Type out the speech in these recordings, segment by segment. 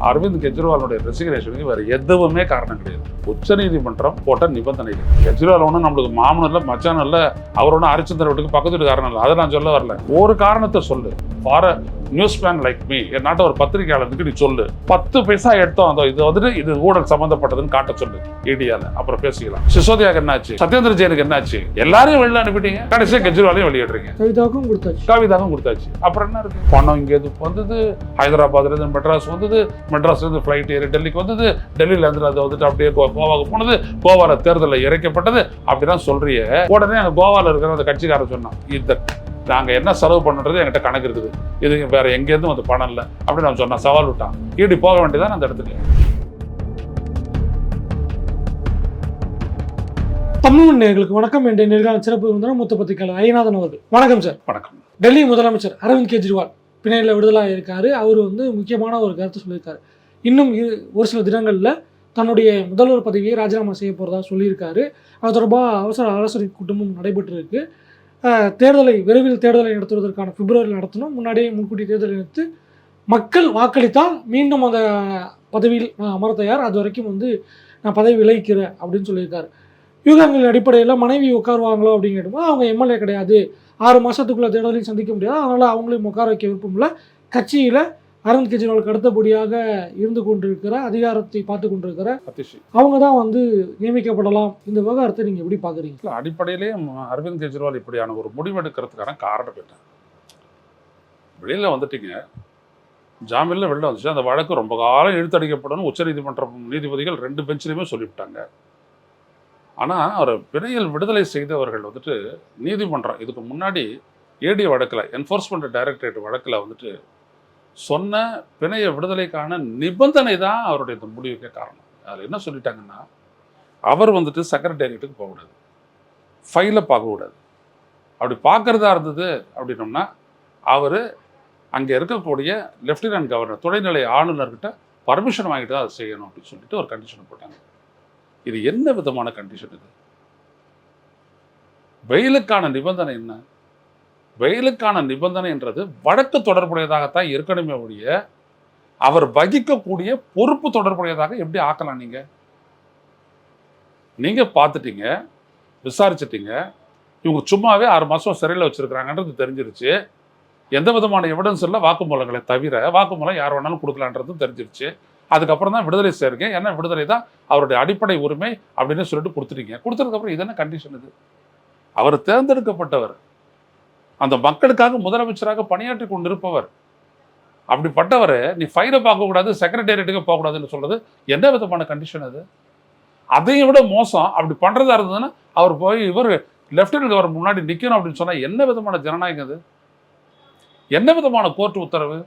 அரவிந்த் கெஜ்ரிவாலுடைய ரெசிக்னேஷனுக்கு வேற எதுவுமே காரணம் கிடையாது. உச்சநீதிமன்றம் போட்ட நிபந்தனைகள். கெஜ்ரிவால் ஒன்றும் நம்மளுக்கு மாமனும் இல்லை, மச்சானும் இல்லை, அவர் ஒன்றும் ஹரிச்சந்திர வீட்டுக்கு பக்கத்து வீட்டு காரணம் இல்லை. அதை நான் சொல்ல வரல. ஒரு காரணத்தை சொல்லு. For news man like me, என் நாட்டை ஒரு பத்திரிகையாளருக்கு நீ சொல்லு, 10 பைசா எடுத்தோம் அந்த இது வந்துட்டு இது ஊழல் சம்பந்தப்பட்டதுன்னு காட்ட சொல்லு இடியால. அப்புறம் பேசிக்கலாம். சிசோதியாக்கு என்னாச்சு, சத்யேந்திர ஜெயினுக்கு என்னாச்சு, எல்லாரையும் வெளில அனுப்பிட்டீங்க, கடைசியா கெஜ்ரிவாலையும் வெளியிடுறீங்க. கவிதாக்கும் கொடுத்தாச்சு. அப்புறம் என்ன இருக்கு? பணம் இங்கே வந்தது, ஹைதராபாத்ல இருந்து மெட்ராஸ் வந்தது, மெட்ராஸ்ல இருந்து ஃபிளைட் ஏறி டெல்லிக்கு வந்தது, டெல்லியில இருந்து அது வந்துட்டு அப்படியே கோவாவுக்கு போனது, கோவால தேர்தலில் இறைக்கப்பட்டது. அப்படிதான் சொல்றிய. உடனே அங்க கோவால இருக்கிற அந்த கட்சிக்காரர் சொன்னான், இந்த நாங்கள் என்ன செலவு பண்ணுறது என்கிட்ட கணக்கு இருக்குது, இது வேற எங்கேருந்தும் வந்து பணம் இல்லை அப்படின்னு நான் சொன்னேன். சவால் விட்டான். இப்படி போக வேண்டியதான் அந்த இடத்துக்கு. தமிழ் நேயர்களுக்கு வணக்கம். என்ற நேர்காணல் சிறப்பு விருந்தினர் மூத்த பத்திரிகையாளர் ஐயநாதன் அவர்கள். வணக்கம் சார். வணக்கம். டெல்லி முதலமைச்சர் அரவிந்த் கெஜ்ரிவால் பிணையில் விடுதலாக இருக்காரு. அவர் முக்கியமான ஒரு கருத்து சொல்லியிருக்காரு. இன்னும் ஒரு சில தினங்களில் தன்னுடைய முதல்வர் பதவியை ராஜினாமா செய்ய போகிறதா சொல்லியிருக்காரு. அது தொடர்பாக அவசர ஆலோசனை கூட்டமும் நடைபெற்று இருக்கு. விரைவில் தேர்தலை நடத்துவதற்கான பிப்ரவரியில் நடத்தணும். முன்கூட்டி தேர்தலை நடத்தி மக்கள் வாக்களித்தால் மீண்டும் அந்த பதவியில் நான் அமர தயார், அது வரைக்கும் நான் பதவி விலகிக்கிறேன் அப்படின்னு சொல்லியிருக்காரு. யூகங்களின் அடிப்படையில் மனைவி உட்காருவாங்களோ அப்படின்னு கேட்டும்போது அவங்க எம்எல்ஏ கிடையாது, 6 மாதத்துக்குள்ளே தேர்தலையும் சந்திக்க முடியாது, அதனால் அவங்களையும் உட்கார வைக்க விருப்பம் இல்லை. கட்சியில் அரவிந்த் கெஜ்ரிவாலுக்கு அடுத்தபடியாக இருந்து கொண்டிருக்கிற, அதிகாரத்தை பார்த்து கொண்டிருக்கிற அவங்க தான் நியமிக்கப்படலாம். இந்த விவகாரத்தை நீங்கள் எப்படி பார்க்குறீங்க? அடிப்படையிலேயே அரவிந்த் கெஜ்ரிவால் இப்படியான ஒரு முடிவெடுக்கிறதுக்கான காரணம் என்ன? வெளியில் வந்துட்டீங்க, ஜாமீனில் வெளில வந்துச்சு, அந்த வழக்கு ரொம்ப காலம் இழுத்தடிக்கப்படணும் உச்சநீதிமன்றம் நீதிபதிகள் 2 பெஞ்சிலுமே சொல்லிவிட்டாங்க. ஆனால் அவர் பிணையில் விடுதலை செய்தவர்கள் நீதிமன்றம் இதுக்கு முன்னாடி ஏடி வழக்கில், என்ஃபோர்ஸ்மெண்ட் டைரக்டரேட் வழக்கில் சொன்ன பிணைய விடுதலைக்கான நிபந்தனை தான் அவருடைய இந்த முடிவுக்கே காரணம். அதில் என்ன சொல்லிட்டாங்கன்னா, அவர் செக்ரட்டேரியட்டுக்கு போகக்கூடாது, ஃபைலை பார்க்கக்கூடாது. அப்படி பார்க்குறதா இருந்தது அப்படின்னோம்னா அவர் அங்கே இருக்கக்கூடிய லெஃப்டினன்ட் கவர்னர், துணைநிலை ஆளுநர்கிட்ட பர்மிஷன் வாங்கிட்டு தான் அதை செய்யணும் அப்படின்னு சொல்லிட்டு ஒரு கண்டிஷன் போட்டாங்க. இது என்ன விதமான கண்டிஷன்? இது வெயிலுக்கான நிபந்தனை என்ன? வெயிலுக்கான நிபந்தனைன்றது வழக்கு தொடர்புடையதாகத்தான் இருக்கணுமே ஒழிய அவர் வகிக்கக்கூடிய பொறுப்பு தொடர்புடையதாக எப்படி ஆக்கலாம்? நீங்க பார்த்துட்டீங்க, விசாரிச்சிட்டீங்க, இவங்க சும்மாவே 6 மாதம் சிறையில் வச்சிருக்கிறாங்கன்றது தெரிஞ்சிருச்சு. எந்த விதமான எவிடன்ஸ் இல்லை, வாக்குமூலங்களை தவிர. வாக்குமூலம் யார் வேணாலும் கொடுக்கலான்றதும் தெரிஞ்சிருச்சு. அதுக்கப்புறம் தான் விடுதலை செய்யுங்க, ஏன்னா விடுதலை தான் அவருடைய அடிப்படை உரிமை அப்படின்னு சொல்லிட்டு கொடுத்துட்டீங்க. கொடுத்ததுக்கப்புறம் இது என்ன கண்டிஷன்? இது அவர் தேர்ந்தெடுக்கப்பட்டவர், அந்த மக்களுக்காக முதலமைச்சராக பணியாற்றி கொண்டிருப்பவர். அப்படிப்பட்டவர் நீ ஃபைலை பார்க்கக்கூடாது, செக்ரட்டேரியட்டுக்கு போகக்கூடாதுன்னு சொல்றது என்ன விதமான கண்டிஷன்? அது அதையும் விட மோசம். அப்படி பண்றதா இருந்ததுன்னா அவர் போய் இவர் லெப்டினன்ட் கவர்னர் முன்னாடி நிற்கணும் அப்படின்னு சொன்னா என்ன விதமான ஜனநாயகம் அது? என்ன விதமான கோர்ட் உத்தரவு?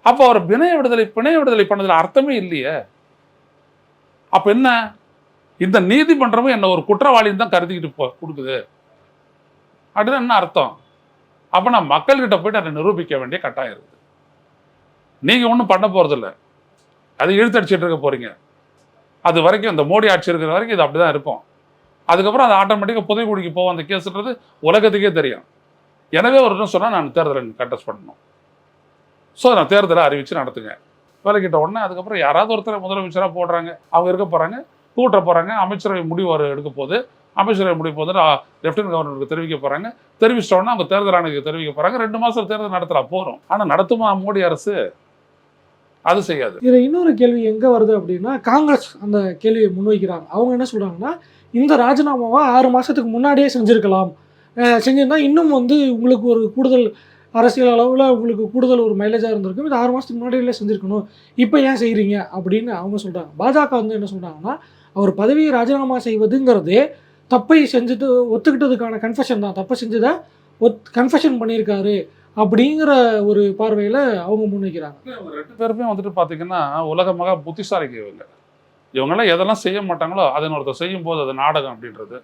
அப்போ அவர் பிணைய விடுதலை பண்ணதுல அர்த்தமே இல்லையே. அப்ப என்ன, இந்த நீதிமன்றமும் என்ன ஒரு குற்றவாளின்னு தான் கருதிக்கிட்டு கொடுக்குது அப்படின்னு என்ன அர்த்தம்? அப்போ நான் மக்கள்கிட்ட போயிட்டு அதை நிரூபிக்க வேண்டிய கட்டாயம் இருக்குது. நீங்கள் ஒன்றும் பண்ண போகிறதில்ல, அதை இழுத்தடிச்சிட்டு இருக்க போகிறீங்க. அது வரைக்கும் இந்த மோடி ஆட்சி இருக்கிற வரைக்கும் இது அப்படி தான் இருக்கும். அதுக்கப்புறம் அது ஆட்டோமேட்டிக்காக புதைக்குடிக்கு போவோம் அந்த கேஸுன்றது உலகத்துக்கே தெரியும். எனவே ஒரு சொன்னால் நான் தேர்தலை கண்டெஸ்ட் பண்ணணும், ஸோ நான் தேர்தலை அறிவித்து நடத்துங்க. விலகிட்ட உடனே அதுக்கப்புறம் யாராவது ஒருத்தர் முதலமைச்சராக போடுறாங்க, அவங்க இருக்க போகிறாங்க, கூட்ட போகிறாங்க, அமைச்சரவை முடிவு எடுக்க போகுது, அமைச்சரவை முடிவு போது லெப்டினன்ட் கவர்னருக்கு தெரிவிக்க போகிறாங்க, தெரிவிச்சிட்டோன்னா அவங்க தேர்தல் ஆணையத்துக்கு தெரிவிக்க போகிறாங்க. 2 மாதம் தேர்தல் நடத்தலாம் போகிறோம். ஆனால் நடத்துமா மோடி அரசு? அது செய்யாது. இதில் இன்னொரு கேள்வி எங்கே வருது அப்படின்னா, காங்கிரஸ் அந்த கேள்வியை முன்வைக்கிறாங்க. அவங்க என்ன சொல்கிறாங்கன்னா, இந்த ராஜினாமாவை 6 மாதத்துக்கு முன்னாடியே செஞ்சுருக்கலாம், செஞ்சிருந்தா இன்னும் உங்களுக்கு ஒரு கூடுதல் அரசியல் அளவில் உங்களுக்கு கூடுதல் ஒரு மைலேஜாக இருந்திருக்கும், இது 6 மாதத்துக்கு முன்னாடியே செஞ்சுருக்கணும், இப்போ ஏன் செய்கிறீங்க அப்படின்னு அவங்க சொல்கிறாங்க. பாஜக என்ன சொல்கிறாங்கன்னா, அவர் பதவியை ராஜினாமா செய்வதுங்கிறதே தப்பை செஞ்சுட்டு ஒத்துக்கிட்டதுக்கான கன்ஃபெஷன் தான், தப்பை செஞ்சதை கன்ஃபெஷன் பண்ணியிருக்காரு அப்படிங்கிற ஒரு பார்வையில் அவங்க முன்வைக்கிறாங்க. 2 பேருமே பார்த்தீங்கன்னா உலக மகா புத்திசாலிக்கு இவங்கெல்லாம் எதெல்லாம் செய்ய மாட்டாங்களோ அதை ஒருத்தர் செய்யும் போது அது நாடகம் அப்படின்றது,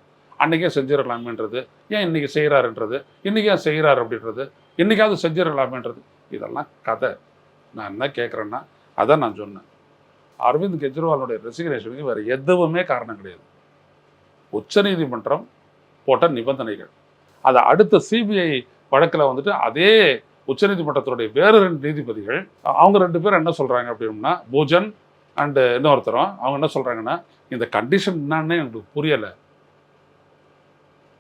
அன்றைக்கே செஞ்சிடலாமேன்றது, ஏன் இன்றைக்கி செய்கிறாருன்றது, இன்றைக்கி ஏன் செய்கிறாரு அப்படின்றது, இன்றைக்காவது செஞ்சிடலாமேன்றது, இதெல்லாம் கதை. நான் என்ன கேட்குறேன்னா அதான் நான் சொன்னேன், அரவிந்த் கெஜ்ரிவாலுடைய ரெசிக்னேஷனுக்கு வேறு எதுவுமே காரணம் கிடையாது. உச்சநீதிமன்றம் போட்ட நிபந்தனைகள். அதை அடுத்த சிபிஐ வழக்கில் அதே உச்சநீதிமன்றத்தினுடைய வேறு 2 நீதிபதிகள் அவங்க 2 பேரும் என்ன சொல்கிறாங்க அப்படின்னா, பூஜன் அண்டு இன்னொருத்தரும் அவங்க என்ன சொல்கிறாங்கன்னா, இந்த கண்டிஷன் என்னன்னு எனக்கு புரியலை,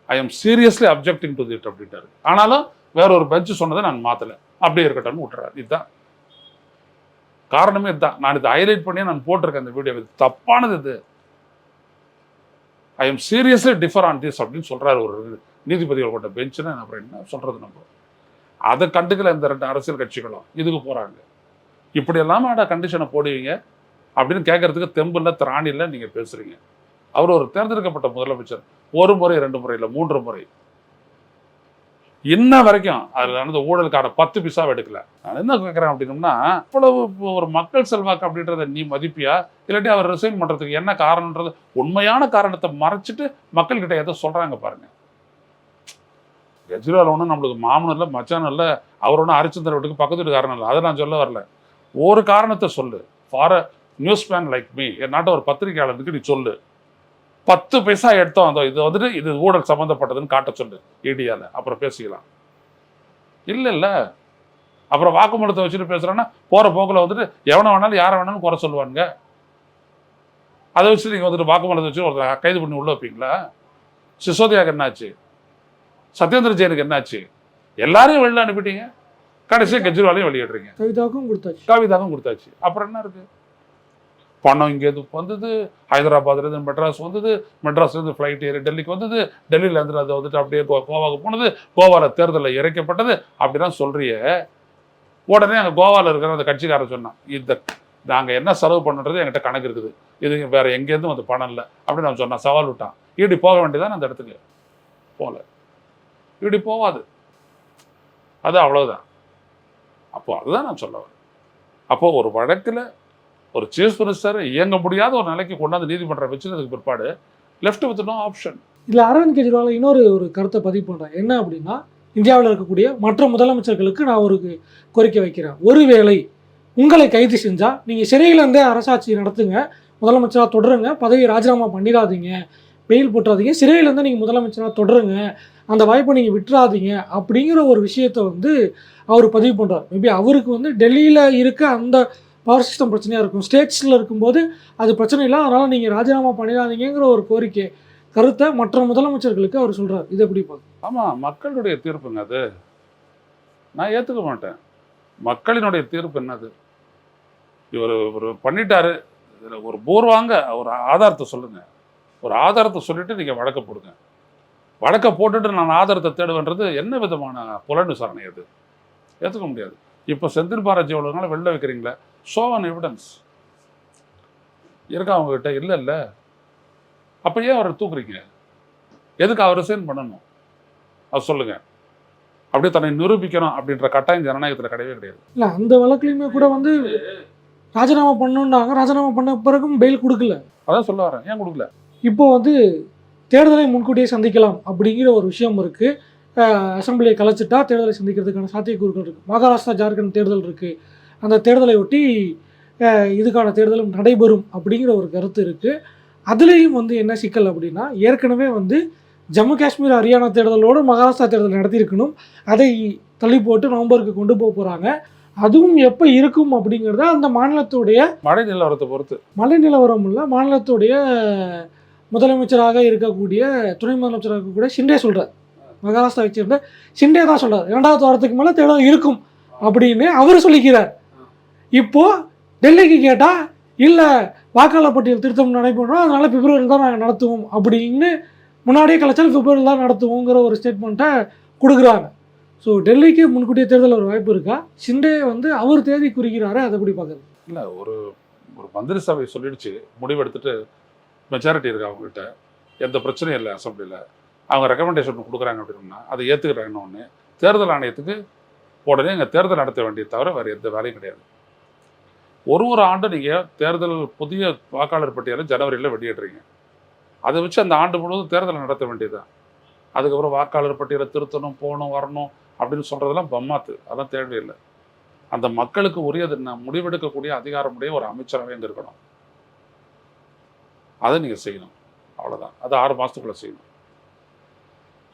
I am seriously objecting to that அப்படின்ட்டாரு. ஆனாலும் வேற ஒரு பெஞ்ச் சொன்னதை நான் மாற்றலை, அப்படியே இருக்கட்டும்னு விட்டுறாரு. இதுதான் காரணமே. இதுதான் நான் இதை ஹைலைட் பண்ணியே நான் போட்டிருக்கேன் இந்த வீடியோ. இது தப்பானது. இது ஐ am seriously differ on this அப்படின்னு சொல்கிறாரு ஒரு நீதிபதிகள் கொண்ட பெஞ்சுன்னு. அப்புறம் என்ன சொல்கிறது நம்ம? அதை கண்டுக்கல இந்த 2 அரசியல் கட்சிகளும் இதுக்கு போகிறாங்க. இப்படி எல்லாமே கண்டிஷனை போடுவீங்க அப்படின்னு கேட்கறதுக்கு தெம்பு இல்லை, திராணி இல்லை. நீங்கள் பேசுகிறீங்க. அவர் ஒரு தேர்ந்தெடுக்கப்பட்ட முதலமைச்சர். 1 முறை 2 முறை இல்லை 3 முறை. இன்ன வரைக்கும் அதில் நடந்த ஊழலுக்கான 10 பைசாவை எடுக்கல. நான் என்ன கேட்குறேன் அப்படின்னோம்னா, இவ்வளவு ஒரு மக்கள் செல்வாக்கு அப்படின்றத நீ மதிப்பியா, இல்லாட்டி அவர் ரிசைன் பண்ணுறதுக்கு என்ன காரணன்றது உண்மையான காரணத்தை மறைச்சிட்டு மக்கள்கிட்ட எதை சொல்கிறாங்க பாருங்க. கெஜ்ரிவால் ஒன்றும் நம்மளுக்கு மாமனும் இல்லை மச்சானும் இல்லை, அவர் ஒன்றும் ஹரிச்சந்திர வீட்டுக்கு பக்கத்து வீட்டு காரணம் இல்லை. அதை நான் சொல்ல வரல. ஒரு காரணத்தை சொல்லு. For a news man like me, என்னாட்ட ஒரு பத்திரிகையாளருக்கு நீ சொல்லு, 10 பைசா எடுத்தோம் அந்த இது வந்துட்டு இது ஊழல் சம்மந்தப்பட்டதுன்னு காட்ட சொல்லு இடியால, அப்புறம் பேசிக்கலாம். இல்லை அப்புறம் வாக்குமூலத்தை வச்சுட்டு பேசுகிறோன்னா போகிற போக்கில் வந்துட்டு எவனை வேணாலும் யாரை வேணாலும் குறை சொல்லுவாங்க. அதை வச்சு நீங்கள் வந்துட்டு வாக்குமூலத்தை வச்சு ஒரு கைது பண்ணி உள்ள வைப்பீங்களா? சிசோதியாவுக்கு என்னாச்சு? சத்யேந்திர ஜெயினுக்கு என்னாச்சு? எல்லாரையும் வெளில அனுப்பிட்டீங்க, கடைசியாக கெஜ்ரிவாலையும் வெளியிடுறீங்க. கவிதாவும் கொடுத்தாச்சு. அப்புறம் என்ன இருக்கு? பணம் இங்கேருந்து வந்தது, ஹைதராபாத்லேருந்து மெட்ராஸ் வந்தது, மெட்ராஸ்லேருந்து ஃப்ளைட் ஏறி டெல்லிக்கு வந்தது, டெல்லியிலேருந்து அதை வந்துட்டு அப்படியே கோவாவுக்கு போனது, கோவாவில் தேர்தலில் இறைக்கப்பட்டது அப்படிலாம் சொல்கிறிய. உடனே அங்கே கோவாவில் இருக்கிற அந்த கட்சிக்காரர் சொன்னான், இந்த நாங்கள் என்ன செலவு பண்ணுறது என்கிட்ட கணக்கு இருக்குது, இது வேறு எங்கேருந்தும் வந்து பணம் இல்லை அப்படின்னு நான் சொன்னான். சவால் விட்டான். இடி போக வேண்டியதான் அந்த இடத்துக்கு போகல. இடி போவாது. அது அவ்வளோதான். அப்போ அதுதான் நான் சொல்ல வரேன். அப்போது ஒரு வழக்கில் ஒரு சீஃப் மினிஸ்டர் இயங்க முடியாத ஒரு நிலைக்கு கொண்டாந்து நீதிமன்றம் வச்சுனதுக்கு பிற்பாடு லெஃப்ட் வித் நோ ஆப்ஷன். இதில் அரவிந்த் கெஜ்ரிவால் இன்னொரு கருத்தை பதிவு பண்ணுறேன். என்ன அப்படின்னா, இந்தியாவில் இருக்கக்கூடிய மற்ற முதலமைச்சர்களுக்கு நான் ஒரு கோரிக்கை வைக்கிறேன். ஒருவேளை உங்களை கைது செஞ்சால் நீங்கள் சிறையிலேருந்தே அரசாட்சி நடத்துங்க, முதலமைச்சராக தொடருங்க, பதவி ராஜினாமா பண்ணிடாதீங்க, பெயில் போட்டுறாதீங்க, சிறையிலேருந்து நீங்கள் முதலமைச்சராக தொடருங்க, அந்த வாய்ப்பை நீங்கள் விட்டுறாதீங்க அப்படிங்கிற ஒரு விஷயத்தை வந்து அவர் பதிவு பண்ணுறார். மேபி அவருக்கு வந்து டெல்லியில் இருக்க அந்த பவர் சிஸ்டம் பிரச்சனையாக இருக்கும், ஸ்டேட்ஸில் இருக்கும்போது அது பிரச்சனை இல்லை, அதனால் நீங்கள் ராஜினாமா பண்ணிடாதீங்கிற ஒரு கோரிக்கை கருத்தை மற்ற முதலமைச்சர்களுக்கு அவர் சொல்கிறார். இது எப்படி பார்க்க? ஆமாம், மக்களுடைய தீர்ப்புங்க அது. நான் ஏற்றுக்க மாட்டேன். மக்களினுடைய தீர்ப்பு என்னது? இவர் பண்ணிட்டாரு, இதில் ஒரு பூர்வாங்க ஒரு ஆதாரத்தை சொல்லுங்கள். ஒரு ஆதாரத்தை சொல்லிவிட்டு நீங்கள் வழக்க போடுங்க. வழக்கை போட்டுட்டு நான் ஆதாரத்தை தேடுவேன்றது என்ன விதமான புலன் விசாரணை அது? ஏற்றுக்க முடியாது. இப்போ செந்தில் பாலாஜி எவ்வளோனால வெளில வைக்கிறீங்களே, ஷோ அன் எவிடன்ஸ் இருக்கா அவங்ககிட்ட? இல்லை. அப்போ ஏன் அவரை தூக்குறீங்க? எதுக்கு அவர் ரிசைன் பண்ணணும்? அது சொல்லுங்கள். அப்படியே தன்னை நிரூபிக்கணும் அப்படின்ற கட்டாயம் ஜனநாயகத்தில் கிடையவே கிடையாது. இல்லை, அந்த வழக்குலையுமே கூட வந்து ராஜினாமா பண்ணணுன்னாங்க, ராஜினாமா பண்ண பிறகும் பெயில் கொடுக்கல. அதான் சொல்ல வரேன், ஏன் கொடுக்கல? இப்போ வந்து தேர்தலை முன்கூட்டியே சந்திக்கலாம் அப்படிங்கிற ஒரு விஷயம் இருக்குது. அசம்பிளியை கலைச்சிட்டா தேர்தலை சந்திக்கிறதுக்கான சாத்தியக்கூறுகள் இருக்குது. மகாராஷ்டிரா ஜார்க்கண்ட் தேர்தல் இருக்குது, அந்த தேர்தலை ஒட்டி இதுக்கான தேர்தலும் நடைபெறும் அப்படிங்கிற ஒரு கருத்து இருக்குது. அதுலேயும் வந்து என்ன சிக்கல் அப்படின்னா, ஏற்கனவே வந்து ஜம்மு காஷ்மீர் ஹரியானா தேர்தலோடு மகாராஷ்டிரா தேர்தல் நடத்தியிருக்கணும், அதை தள்ளி போட்டு நவம்பருக்கு கொண்டு போக போகிறாங்க. அதுவும் எப்போ இருக்கும் அப்படிங்கிறத அந்த மாநிலத்துடைய மழை நிலவரத்தை பொறுத்து, மழை நிலவரம் இல்லை, மாநிலத்துடைய முதலமைச்சராக இருக்கக்கூடிய துணை முதலமைச்சராக இருக்கக்கூடிய ஷிண்டே சொல்கிறார். மகாராஷ்டிராவை சேர்ந்த ஷிண்டே தான் சொல்கிறார், 2வது வாரத்துக்கு மேலே தேர்தல் இருக்கும் அப்படின்னு அவர் சொல்லிக்கிறார். இப்போது டெல்லிக்கு கேட்டால் இல்லை, வாக்காளர் பட்டியல் திருத்தம் நடைபெறும், அதனால் பிப்ரவரியில் தான் நாங்கள் நடத்துவோம் அப்படின்னு முன்னாடியே கலைச்சால் பிப்ரவரியில் தான் நடத்துவோங்கிற ஒரு ஸ்டேட்மெண்ட்டை கொடுக்குறாங்க. ஸோ டெல்லிக்கு முன்கூட்டிய தேர்தல் ஒரு வாய்ப்பு இருக்கா? ஷிண்டே வந்து அவர் தேதி குறிக்கிறாரு, அதை எப்படி பார்க்குறது? இல்லை, ஒரு மந்திரி சபை சொல்லிடுச்சு, முடிவெடுத்துட்டு மெஜாரிட்டி இருக்குது அவங்ககிட்ட, எந்த பிரச்சனையும் இல்லை, அசம்பிளியில் அவங்க ரெக்கமெண்டேஷன் கொடுக்குறாங்க அப்படின்னா அதை ஏற்றுக்கிறாங்கன்னு ஒன்று. தேர்தல் ஆணையத்துக்கு உடனே இங்கே தேர்தல் நடத்த வேண்டியது தவிர வேறு எந்த வேலையும் கிடையாது. ஒரு ஆண்டு நீங்கள் தேர்தல் புதிய வாக்காளர் பட்டியலை ஜனவரியில் வெளியிடுறீங்க, அதை வச்சு அந்த ஆண்டு முழுவதும் தேர்தலை நடத்த வேண்டியதுதான். அதுக்கப்புறம் வாக்காளர் பட்டியலை திருத்தணும், போகணும், வரணும் அப்படின்னு சொல்கிறதெல்லாம் பம்மாத்து, அதெல்லாம் தேவையில்லை. அந்த மக்களுக்கு உரியது என்ன, முடிவெடுக்கக்கூடிய அதிகாரமுடைய ஒரு அமைச்சராகவே இங்கே இருக்கணும், அதை நீங்கள் செய்யணும், அவ்வளோதான். அது 6 மாதத்துக்குள்ளே செய்யணும்.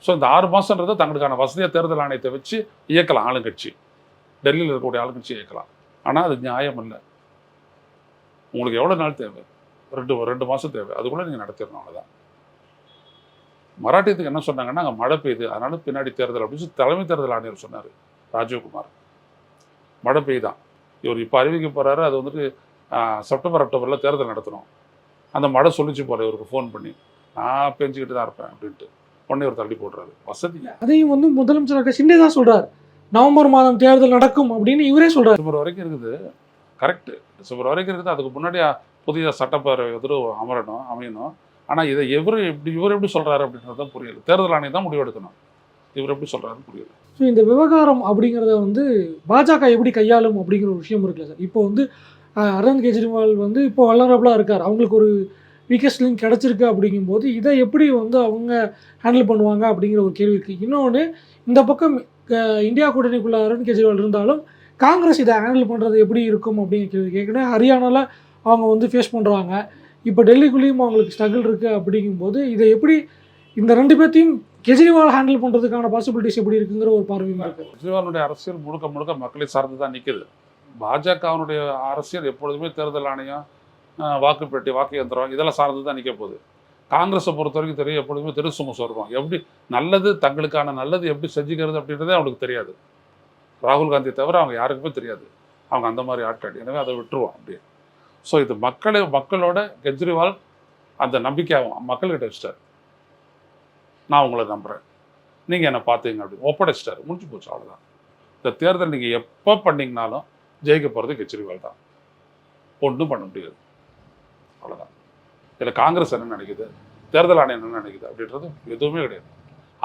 ஸோ இந்த 6 மாதன்றதை தங்களுக்கான வசதியாக தேர்தல் ஆணையத்தை வச்சு இயக்கலாம் ஆளுங்கட்சி. டெல்லியில் இருக்கக்கூடிய ஆளுங்கட்சி கேட்கலாம். ஆனால் அது நியாயம் இல்லை. உங்களுக்கு எவ்வளோ நாள் தேவை? ரெண்டு மாதம் தேவை. அதுக்குள்ளே நீங்கள் நடத்திடணும். அவ்வளோதான். மராட்டியத்துக்கு என்ன சொன்னாங்கன்னா, அங்கே மழை பெய்யுது, அதனால பின்னாடி தேர்தல் அப்படின்னு சொல்லி தலைமை தேர்தல் ஆணையர் சொன்னார் ராஜீவ்குமார். மழை பெய்யுதான், இவர் இப்போ அறிவிக்க போகிறாரு, அது வந்துட்டு செப்டம்பர் அக்டோபரில் தேர்தல் நடத்தணும். அந்த மழை சொல்லிச்சு போல இவருக்கு ஃபோன் பண்ணி, நான் பெஞ்சிக்கிட்டு தான் இருப்பேன் அப்படின்ட்டு உடனே ஒரு தள்ளி போடுறாரு. வசதி. அதையும் வந்து முதலமைச்சர் ஷிண்டே தான் சொல்றாரு, நவம்பர் மாதம் தேர்தல் நடக்கும் அப்படின்னு இவரே சொல்றாரு. டிசம்பர் வரைக்கும் இருக்குது. கரெக்ட், டிசம்பர் வரைக்கும் இருக்குது. அதுக்கு முன்னாடி புதிய சட்டப்பேரவை அமையணும். ஆனால் இதை இவர் எப்படி சொல்றாரு அப்படின்றது தான் புரியல. தேர்தல் ஆணையம் தான் முடிவெடுக்கணும். இவர் எப்படி சொல்றாருன்னு புரியல. ஸோ இந்த விவகாரம் அப்படிங்கிறத வந்து பாஜக எப்படி கையாளும் அப்படிங்கிற ஒரு விஷயம் இருக்குல்ல சார். இப்போ வந்து அரவிந்த் கெஜ்ரிவால் வந்து இப்போ வல்லரபுளாக இருக்கார், அவங்களுக்கு ஒரு வீக்கஸ்ட் லிங்க் கிடச்சிருக்கு. அப்படிங்கும்போது இதை எப்படி வந்து அவங்க ஹேண்டில் பண்ணுவாங்க அப்படிங்கிற ஒரு கேள்வி இருக்குது. இன்னொன்று, இந்த பக்கம் இந்தியா கூட்டணிக்குள்ள அரவிந்த் கெஜ்ரிவால் இருந்தாலும் காங்கிரஸ் இதை ஹேண்டில் பண்ணுறது எப்படி இருக்கும் அப்படிங்கிற கேள்வி கேட்குறேன். ஹரியானாவில் அவங்க வந்து ஃபேஸ் பண்ணுறாங்க, இப்போ டெல்லிக்குள்ளேயும் அவங்களுக்கு ஸ்ட்ரகிள் இருக்குது. அப்படிங்கும்போது இதை எப்படி இந்த ரெண்டு பேர்த்தையும் கெஜ்ரிவால் ஹேண்டில் பண்ணுறதுக்கான பாசிபிலிட்டிஸ் எப்படி இருக்குங்கிற ஒரு பார்வையும் இருக்குது. கெஜ்ரிவாலுடைய அரசியல் முழுக்க மக்களை சார்ந்து தான் நிற்குது. பாஜகவினுடைய அரசியல் எப்பொழுதுமே தேர்தல் ஆணையம், வாக்குப்பெட்டி, வாக்கு யந்திரம் இதெல்லாம் சார்ந்து தான் நிற்க போகுது. காங்கிரஸை பொறுத்த வரைக்கும் தெரியும், எப்பொழுதுமே திருசும சொல்கிறோம், எப்படி நல்லது, தங்களுக்கான நல்லது எப்படி செஞ்சுக்கிறது அப்படின்றதே அவங்களுக்கு தெரியாது. ராகுல் காந்தியை தவிர அவங்க யாருக்குமே தெரியாது. அவங்க அந்த மாதிரி ஆட்கள். எனவே அதை விட்டுருவோம் அப்படியே. ஸோ இது மக்களோட கெஜ்ரிவால் அந்த நம்பிக்கையாகும் மக்கள்கிட்ட வச்சிட்டார். நான் உங்களை நம்புகிறேன், நீங்கள் என்னை பார்த்தீங்க அப்படின்னு ஒப்படைச்சிட்டாரு. முடிஞ்சு போச்சு, அவ்வளோதான். இந்த தேர்தல் நீங்கள் எப்போ பண்ணிங்கனாலும் ஜெயிக்க போகிறது கெஜ்ரிவால் தான். ஒன்றும் பண்ண முடியாது, அவ்வளோதான். இதில் காங்கிரஸ் என்ன நினைக்குது, தேர்தல் ஆணையம் என்ன நினைக்குது அப்படின்றது எதுவுமே கிடையாது.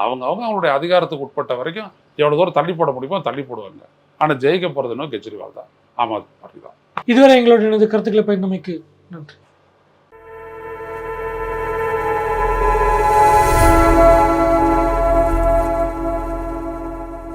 அவங்களுடைய அதிகாரத்துக்கு உட்பட்ட வரைக்கும் எவ்வளோ தூரம் தள்ளி போட முடியுமோ தள்ளி போடுவாங்க. ஆனால் ஜெயிக்க போகிறதுன்னு கெஜ்ரிவால் தான், ஆம் ஆத்மி பார்ட்டி தான். இதுவரை எங்களோட கருத்துக்களை பயந்தமைக்கு நன்றி.